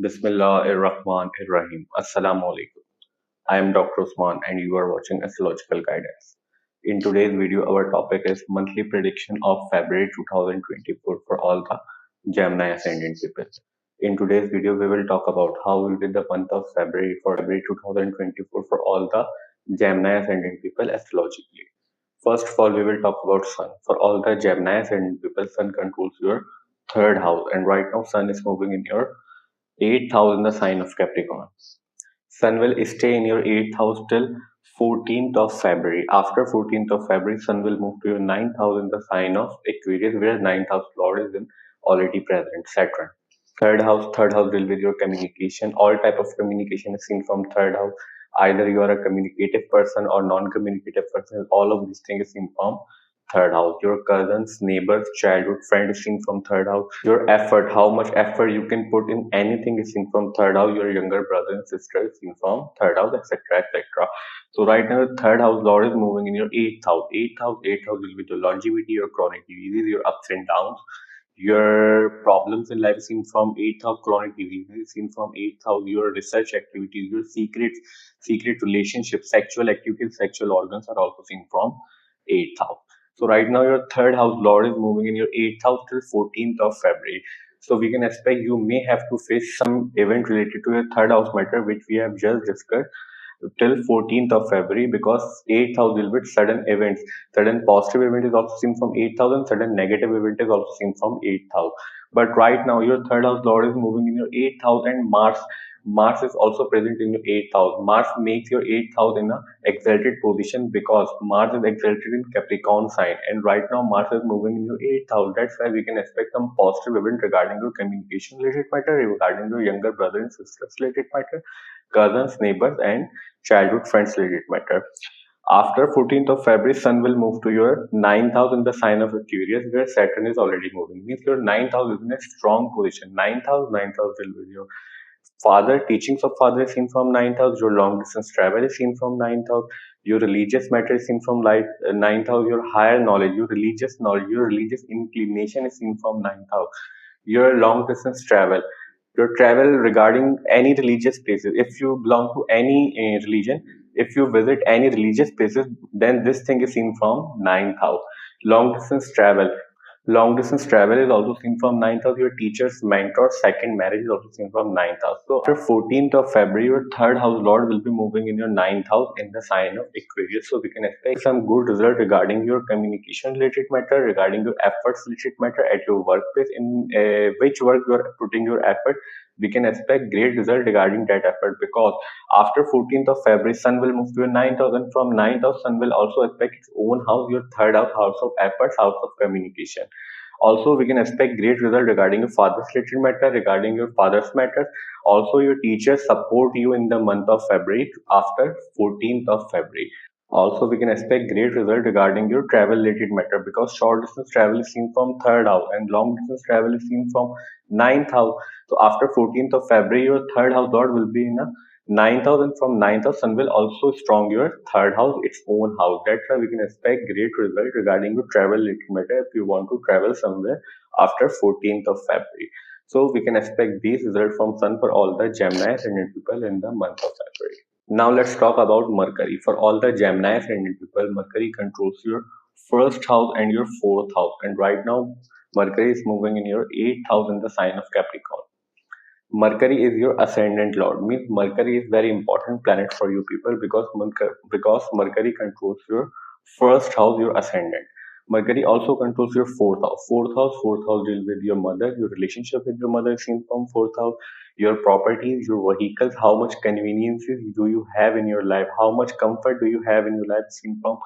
Bismillahirrahmanirrahim. Assalamu alaikum. I am Dr. Usman and you are watching Astrological Guidance. In today's video, our topic is monthly prediction of February 2024 for all the Gemini Ascendant people. In today's video, we will talk about how will be the month of February for February 2024 for all the Gemini Ascendant people astrologically. First of all, we will talk about Sun. For all the Gemini Ascendant people, Sun controls your third house, and right now Sun is moving in your 8th house in the sign of Capricorn. Sun will stay in your 8th house till 14th of February. After 14th of February, Sun will move to your 9th house in the sign of Aquarius, where 9th house Lord is in already present, Saturn. Third house deal with your communication. All type of communication is seen from third house. Either you are a communicative person or non-communicative person. All of these things is seen from third house. Your cousins, neighbors, childhood friend is seen from third house. Your effort, how much effort you can put in anything is seen from third house. Your younger brother and sister is seen from third house, etc., etc. So right now, third house Lord is moving in your 8th house. 8th house will be the longevity, your chronic diseases, your ups and downs. Your problems in life is seen from 8th house, chronic diseases seen from 8th house, your research activities, your secret relationships, sexual activities, sexual organs are also seen from 8th house. So right now your third house Lord is moving in your 8th house till 14th of February. So we can expect you may have to face some event related to your third house matter, which we have just discussed till 14th of February, because 8th house will be sudden events. Sudden positive event is also seen from 8th house and sudden negative event is also seen from 8th house. But right now your third house Lord is moving in your 8th house, and Mars is also present in your 8th house. Mars makes your 8th house in a exalted position because Mars is exalted in Capricorn sign, and right now Mars is moving in your 8th house. That's why we can expect some positive event regarding your communication related matter, regarding your younger brother and sisters related matter, cousins, neighbors, and childhood friends related matter. After 14th of February, Sun will move to your 9th house in the sign of Aquarius, where Saturn is already moving. Means your 9th house is in a strong position. Ninth house will be your father, teachings of father is seen from 9th house, your long distance travel is seen from 9th house, your religious matter is seen from 9th house, your higher knowledge, your religious inclination is seen from 9th house, your long distance travel, your travel regarding any religious places. If you belong to any religion, if you visit any religious places, then this thing is seen from 9th house. Long distance travel. Long distance travel is also seen from 9th house. Your teacher's mentor, second marriage is also seen from 9th house. So after 14th of February, your third house Lord will be moving in your 9th house in the sign of Aquarius. So we can expect some good result regarding your communication related matter, regarding your efforts related matter at your workplace, in which work you are putting your effort. We can expect great result regarding that effort, because after 14th of February, Sun will move to your 9th house, and from 9th house, Sun will also affect its own house, your third house, house of efforts, house of communication. Also, we can expect great result regarding your father's related matter, regarding your father's matters. Also, your teachers support you in the month of February after 14th of February. Also, we can expect great result regarding your travel related matter, because short distance travel is seen from third house and long distance travel is seen from 9th house. So after 14th of February, your third house Lord will be in a 9th house, and from 9th house Sun will also strong your third house, its own house. That's why we can expect great result regarding your travel related matter if you want to travel somewhere after 14th of February. So we can expect these results from Sun for all the Gemini ascendant people in the month of February. Now let's talk about Mercury. For all the Gemini ascendant people, Mercury controls your first house and your fourth house. And right now, Mercury is moving in your 8th house in the sign of Capricorn. Mercury is your ascendant lord. Means Mercury is very important planet for you people, because Mercury controls your first house, your ascendant. Mercury also controls your fourth house. Fourth house deal with your mother, your relationship with your mother is seen from fourth house, your properties, your vehicles, how much conveniences do you have in your life, how much comfort do you have in your life is seen from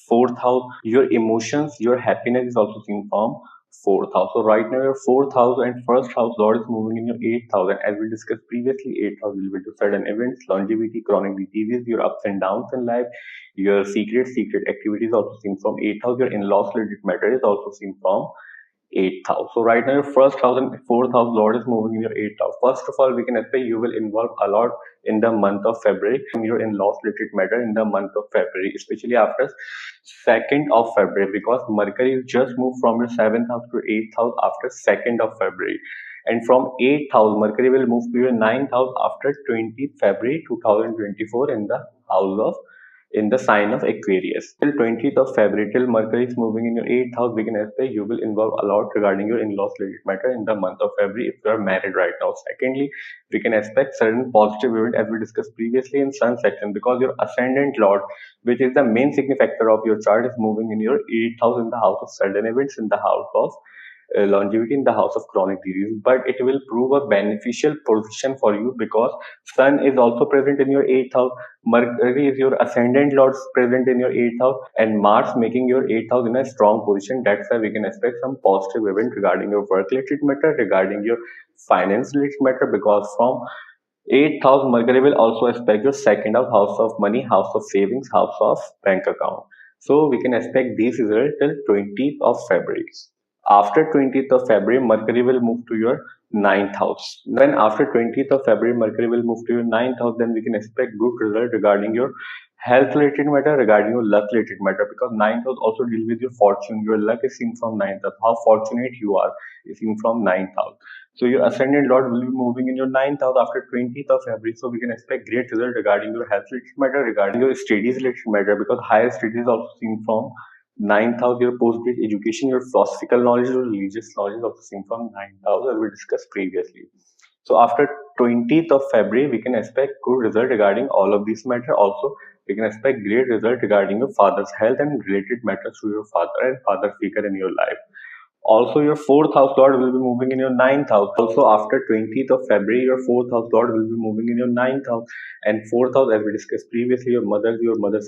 fourth house. Your emotions, your happiness is also seen from fourth house. So right now your fourth house and first house Lord is moving in your 8th house, and as we discussed previously, 8th house will be to sudden events, longevity, chronic diseases, your ups and downs in life, your secret activities also seen from 8th house, your in-laws related matter is also seen from 8th house. So right now your first house and fourth house Lord is moving in your 8th house. First of all, we can expect you will involve a lot in the month of February in your in-laws related matter in the month of February, especially after 2nd of February, because Mercury just moved from your 7th house to 8th house after 2nd of February. And from 8th house, Mercury will move to your 9th house after 20th February 2024 in the house of in the sign of Aquarius. Till 20th of February, till Mercury is moving in your 8th house, we can expect you will involve a lot regarding your in-laws related matter in the month of February if you are married right now. Secondly, we can expect certain positive event as we discussed previously in Sun section, because your ascendant lord, which is the main significator of your chart, is moving in your 8th house in the house of sudden events, in the house of longevity, in the house of chronic disease. But it will prove a beneficial position for you because sun is also present in your 8th house, Mercury is your ascendant lord present in your 8th house, and Mars making your 8th house in a strong position. That's why we can expect some positive event regarding your work related matter, regarding your finance related matter, because from 8th house, Mercury will also aspect your second house of money, house of savings, house of bank account. So we can expect these results till 20th of February. After 20th of February, Mercury will move to your 9th house. Then after 20th of February, Mercury will move to your 9th house. Then we can expect good result regarding your health related matter, regarding your luck related matter, because 9th house also deal with your fortune. Your luck is seen from 9th house. How fortunate you are is seen from 9th house. So your ascendant lord will be moving in your 9th house after 20th of February. So we can expect great result regarding your health related matter, regarding your studies related matter, because higher studies also seen from 9th house, your post-grad education, your philosophical knowledge, your religious knowledge also seen from 9th house, as we discussed previously. So after 20th of February, we can expect good result regarding all of these matter. Also, we can expect great result regarding your father's health and related matters to your father and father figure in your life. Also, your fourth house lord will be moving in your ninth house. Also, after 20th of February, your fourth house lord will be moving in your ninth house. And fourth house, as we discussed previously, your mother's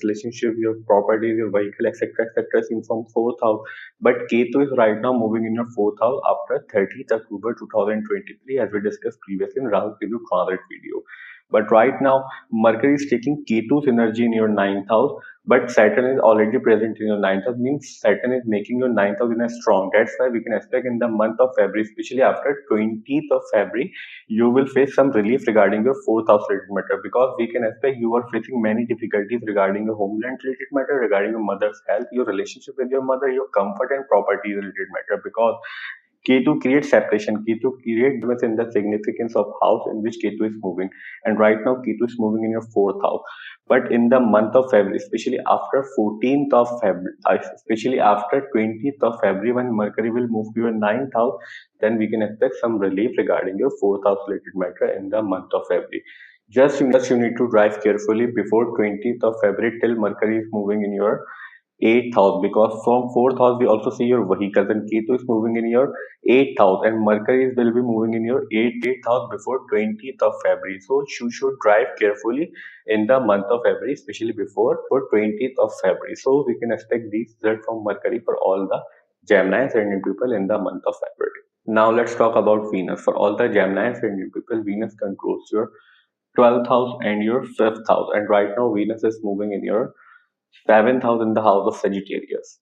relationship, your properties, your vehicle, etc., etc., is in from fourth house. But Ketu is right now moving in your fourth house after 30th October 2023, as we discussed previously in Rahul Ketu transit video. But right now, Mercury is taking Ketu's energy in your ninth house, but Saturn is already present in your ninth house, means Saturn is making your ninth house in a strong. That's why we can expect in the month of February, especially after 20th of February, you will face some relief regarding your fourth house related matter, because we can expect you are facing many difficulties regarding your homeland related matter, regarding your mother's health, your relationship with your mother, your comfort and property related matter, because Ketu creates separation. Ketu creates difference in the significance of house in which Ketu is moving. And right now, Ketu is moving in your fourth house. But in the month of February, especially after 14th of February, especially after 20th of February, when Mercury will move to your ninth house, then we can expect some relief regarding your fourth house related matter in the month of February. Just you need to drive carefully before 20th of February till Mercury is moving in your 8th house, because from 4th house we also see your vehicles, and Ketu is moving in your 8th house, and Mercury will be moving in your 8th house before 20th of February. So you should drive carefully in the month of February, especially before for 20th of February. So we can expect these results from Mercury for all the Gemini ascendant people in the month of February. Now let's talk about Venus. For all the Gemini ascendant people, Venus controls your 12th house and your 5th house, and right now Venus is moving in your 7th house in the house of Sagittarius.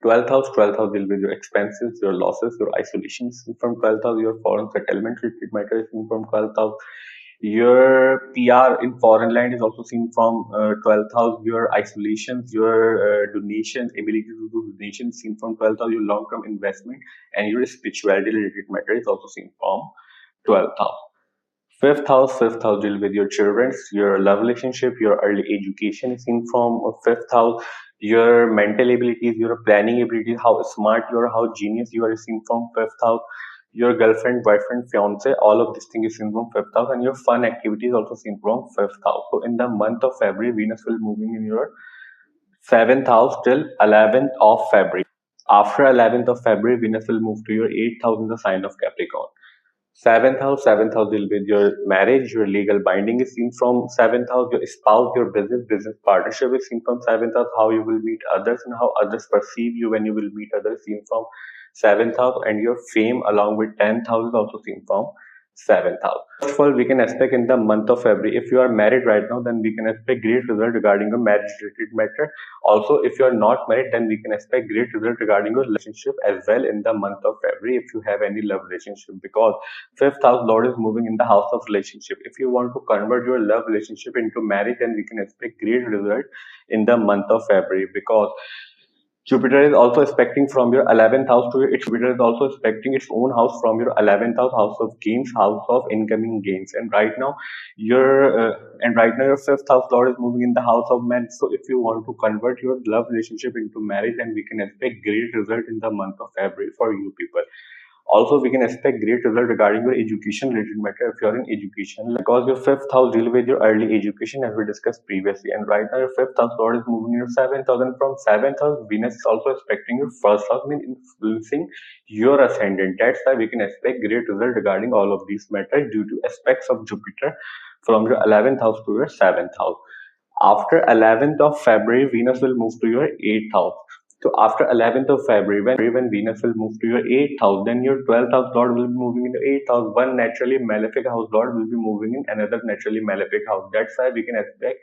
12th house will be your expenses, your losses, your isolations from 12th house, your foreign settlement related matters from 12th house. Your PR in foreign land is also seen from 12th house. Your isolations, your donations, ability to do donations seen from 12th house. Your long-term investment and your spirituality related matter is also seen from 12th house. Fifth house deal with your children, your love relationship, your early education is seen from fifth house. Your mental abilities, your planning abilities, how smart you are, how genius you are is seen from fifth house. Your girlfriend, boyfriend, fiance, all of this thing is seen from fifth house, and your fun activities also seen from fifth house. So in the month of February, Venus will moving in your 7th house till 11th of February. After 11th of February, Venus will move to your 8th house in the sign of Capricorn. Seventh house will be your marriage, your legal binding is seen from seventh house, your spouse, your business partnership is seen from seventh house, how you will meet others and how others perceive you when you will meet others seen from seventh house, and your fame along with 10th house is also seen from seventh house. First of all, we can expect in the month of February, if you are married right now, then we can expect great result regarding your marriage related matter. Also, if you are not married, then we can expect great result regarding your relationship as well in the month of February if you have any love relationship, because fifth house lord is moving in the house of relationship. If you want to convert your love relationship into marriage, then we can expect great result in the month of February, because Jupiter is also aspecting from your 11th house to your, its Jupiter is also aspecting its own house from your 11th house, house of gains, house of incoming gains. And right now your fifth house lord is moving in the house of men. So if you want to convert your love relationship into marriage, then we can expect great result in the month of February for you people. Also, we can expect great result regarding your education related matter if you are in education, because your fifth house deal with your early education as we discussed previously. And right now your fifth house lord is moving in your seventh house, and from seventh house Venus is also expecting your first house, means influencing your ascendant. That's why we can expect great result regarding all of these matters due to aspects of Jupiter from your 11th house to your seventh house. After 11th of February, Venus will move to your 8th house. So after 11th of February, when Venus will move to your 8th house, then your 12th house lord will be moving in your 8th house. One naturally malefic house lord will be moving in another naturally malefic house. That's why we can expect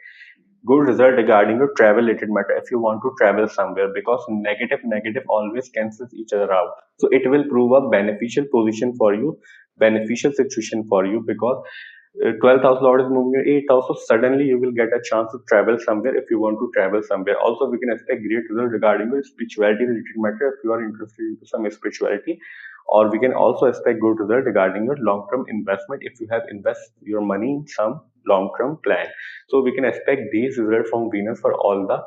good result regarding your travel related matter if you want to travel somewhere, because negative always cancels each other out. So it will prove a beneficial position for you, beneficial situation for you, because 12th house lord is moving in 8th house, so suddenly you will get a chance to travel somewhere if you want to travel somewhere. Also, we can expect great result regarding your spirituality related matter if you are interested into some spirituality, or we can also expect good result regarding your long term investment if you have invest your money in some long term plan. So we can expect these results from Venus for all the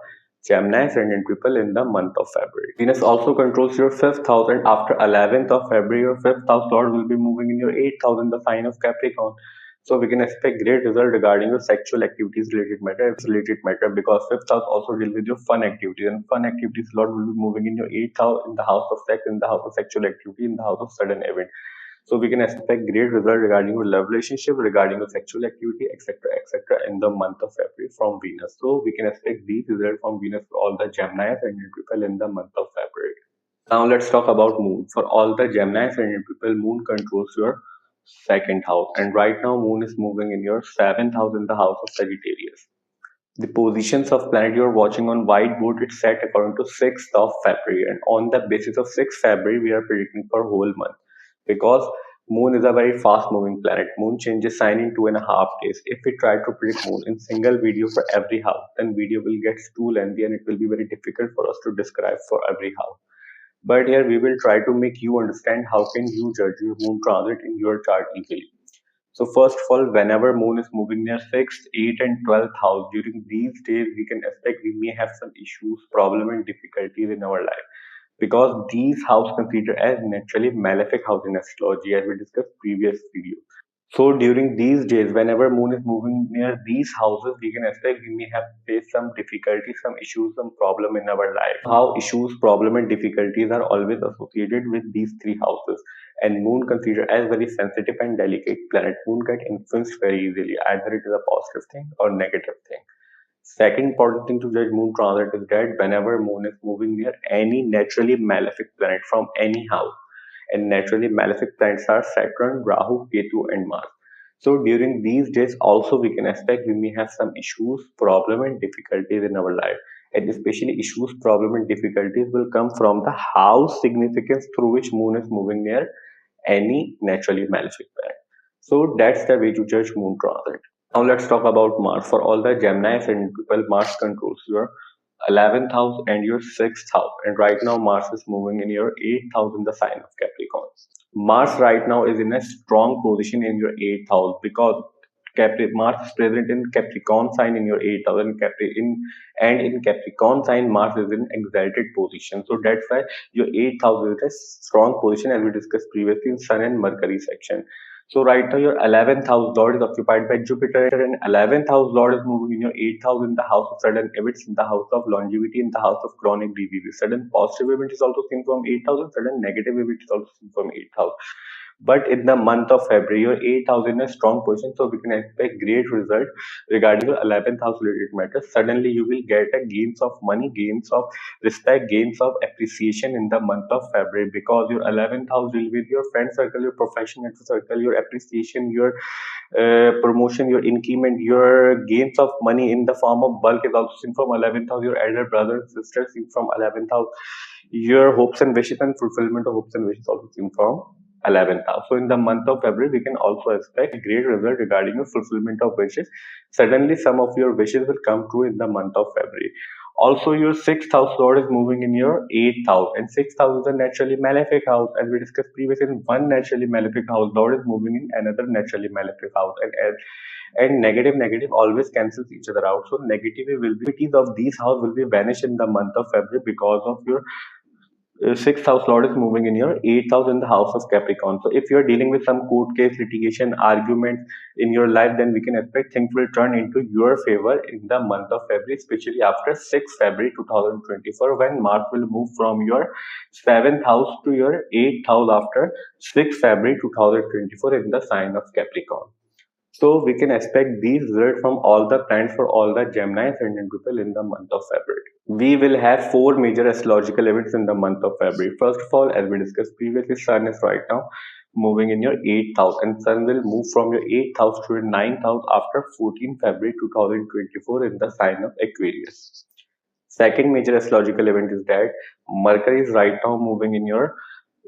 Gemini ascendant people in the month of February. Venus also controls your fifth house, and after 11th of February, your fifth house lord will be moving in your eighth house in the sign of Capricorn. So we can expect great result regarding your sexual activities related matter, because fifth house also deal with your fun activities, and fun activities lord will be moving in your eighth house in the house of sex, in the house of sexual activity, in the house of sudden event. So we can expect great result regarding your love relationship, regarding your sexual activity, etc., in the month of February from Venus. So we can expect these results from Venus for all the Gemini ascendant people in the month of February. Now let's talk about Moon. For all the Gemini ascendant people, Moon controls your second house, and right now Moon is moving in your seventh house in the house of Sagittarius. The positions of planet you're watching on whiteboard, it's set according to 6th of February, and on the basis of 6th February we are predicting for whole month, because Moon is a very fast moving planet. Moon changes sign in 2.5 days. If we try to predict Moon in single video for every house, then video will get too lengthy and it will be very difficult for us to describe for every house. But here we will try to make you understand how can you judge your Moon transit in your chart easily. So first of all, whenever Moon is moving near 6th, 8th and 12th house, during these days we can expect we may have some issues, problem and difficulties in our life, because these house considered as naturally malefic house in astrology as we discussed previous video. So during these days, whenever Moon is moving near these houses, we can expect we may have faced some difficulties, some issues, some problem in our life. How issues, problem, and difficulties are always associated with these three houses. And Moon considered as very sensitive and delicate planet. Moon get influenced very easily, either it is a positive thing or negative thing. Second important thing to judge Moon transit is that whenever Moon is moving near any naturally malefic planet from any house, and naturally malefic planets are Saturn, Rahu, Ketu, and Mars. So during these days, also we can expect we may have some issues, problem, and difficulties in our life. And especially issues, problem, and difficulties will come from the house significance through which Moon is moving near any naturally malefic planet. So that's the way to judge Moon transit. Now let's talk about Mars. For all the Gemini ascendant people, Mars controls your 11th house and your 6th house. And right now Mars is moving in your 8th house in the sign of Capricorn. Mars right now is in a strong position in your 8th house, because Mars is present in Capricorn sign in your 8th house, and in Capricorn sign Mars is in exalted position. So that's why your 8th house is a strong position as we discussed previously in Sun and Mercury section. So right now your 11th house lord is occupied by Jupiter, and 11th house lord is moving in your 8th house in the house of sudden events, in the house of longevity, in the house of chronic diseases. Sudden positive event is also seen from 8th house, and sudden negative event is also seen from 8th house. But in the month of February, your 8th house in a strong position, so we can expect great result regarding your 11th house related matters. Suddenly, you will get a gains of money, gains of respect, gains of appreciation in the month of February, because your 11th house will be your friend circle, your professional circle, your appreciation, your promotion, your increment, your gains of money in the form of bulk is also seen from 11th house. Your elder brother and sister seen from 11th house. Your hopes and wishes and fulfillment of hopes and wishes also seen from 11th house. So in the month of February, we can also expect a great result regarding your fulfillment of wishes. Suddenly, some of your wishes will come true in the month of February. Also, your sixth house lord is moving in your eighth house, and sixth house is a naturally malefic house. As we discussed previously, one naturally malefic house lord is moving in another naturally malefic house, and negative always cancels each other out. So negativities of these house will be vanished in the month of February because of your sixth house lord is moving in your eighth house in the house of Capricorn. So if you are dealing with some court case, litigation, argument in your life, then we can expect things will turn into your favor in the month of February, especially after 6th February 2024, when Mars will move from your seventh house to your eighth house after 6th February 2024 in the sign of Capricorn. So we can expect these results from all the planets for all the Gemini ascendant people in the month of February. We will have four major astrological events in the month of February. First of all, as we discussed previously, Sun is right now moving in your 8th house, and Sun will move from your 8th house to your 9th house after 14 February 2024 in the sign of Aquarius. Second major astrological event is that Mercury is right now moving in your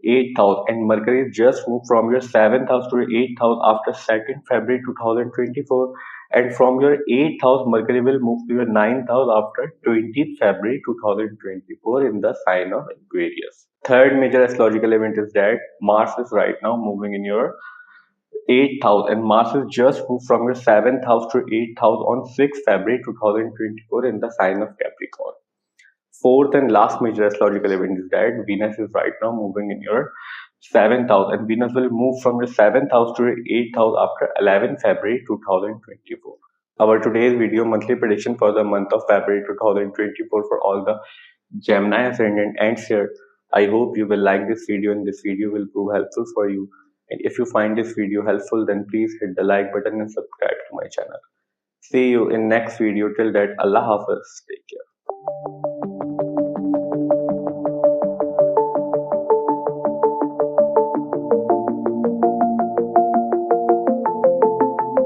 8th house, and Mercury just moved from your 7th house to your 8th house after 2nd February 2024, and from your 8th house Mercury will move to your 9th house after 20th February 2024 in the sign of Aquarius. Third major astrological event is that Mars is right now moving in your 8th house, and Mars is just moved from your 7th house to 8th house on 6th February 2024 in the sign of Capricorn. Fourth and last major astrological event is that Venus is right now moving in your seventh house, and Venus will move from your seventh house to your eighth house after 11th February 2024. Our today's video monthly prediction for the month of February 2024 for all the Gemini ascendant ends here. I hope you will like this video, and this video will prove helpful for you. And if you find this video helpful, then please hit the like button and subscribe to my channel. See you in next video. Till that, Allah Hafiz. Take care.